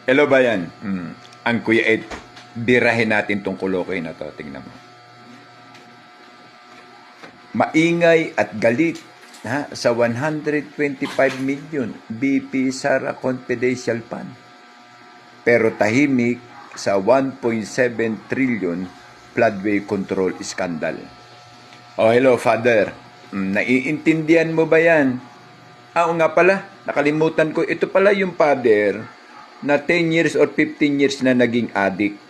Hello ba yan? Ang Kuya Ed, birahin natin tong kulokoy na to. Tingnan mo. Maingay at galit sa 125 million BP Sara Confidential Fund. Pero tahimik sa 1.7 trillion floodway control scandal. Oh, hello, Father. Naiintindihan mo ba yan? Oo nga pala, nakalimutan ko. Ito pala yung father na 10 years or 15 years na naging addict.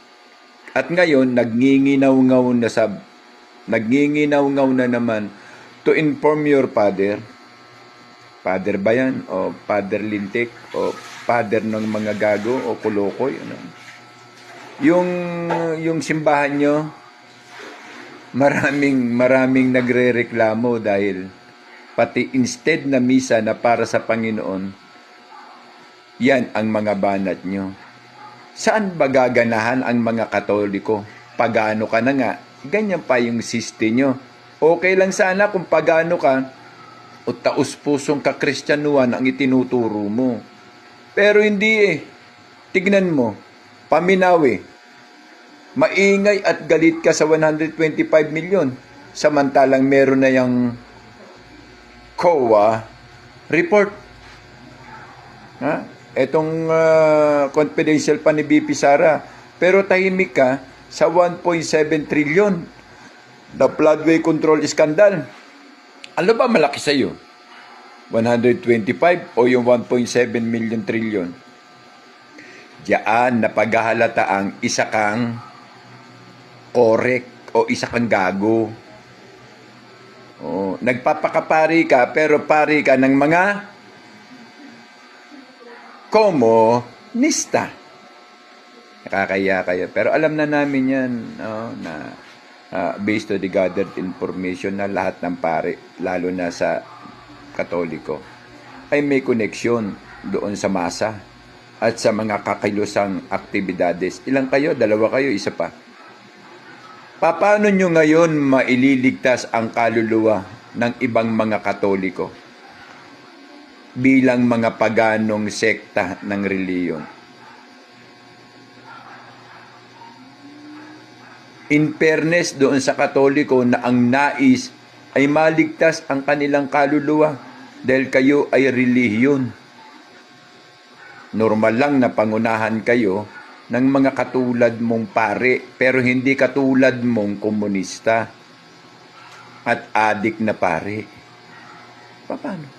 At ngayon, nagnginginaw-ngaw na naman to inform your father. Father ba yan? O father lintik? O father ng mga gago? O kulokoy? Ano? Yung simbahan nyo, maraming nagre-reklamo dahil pati instead na misa na para sa Panginoon, yan ang mga banat nyo. Saan ba gaganahan ang mga Katoliko? Pagano ka na nga, ganyan pa yung siste nyo. Okay lang sana kung pagano ka o taus-pusong kakristyanuhan ang itinuturo mo. Pero hindi eh. Tignan mo, paminawi. Maingay at galit ka sa 125 million. Samantalang meron na yung COA report. Etong confidential pa ni BP Sara. Pero tahimik ka sa 1.7 trillion. The floodway control scandal. Ano ba malaki sa'yo? 125 o yung 1.7 million trillion? Diyan napaghahalata ang isa kang correct o isa kang gago. Nagpapakapari ka pero pari ka ng mga komunista. Nakakaya kayo. Pero alam na namin yan na based on the gathered information na lahat ng pare, lalo na sa Katoliko, ay may koneksyon doon sa masa at sa mga kakilusang aktibidades. Ilang kayo? Dalawa kayo? Isa pa? Paano nyo ngayon maililigtas ang kaluluwa ng ibang mga Katoliko bilang mga paganong sekta ng reliyon? In fairness doon sa Katoliko na ang nais ay maligtas ang kanilang kaluluwa dahil kayo ay relihiyon. Normal lang na pangunahan kayo ng mga katulad mong pare, pero hindi katulad mong komunista at adik na pare. Paano?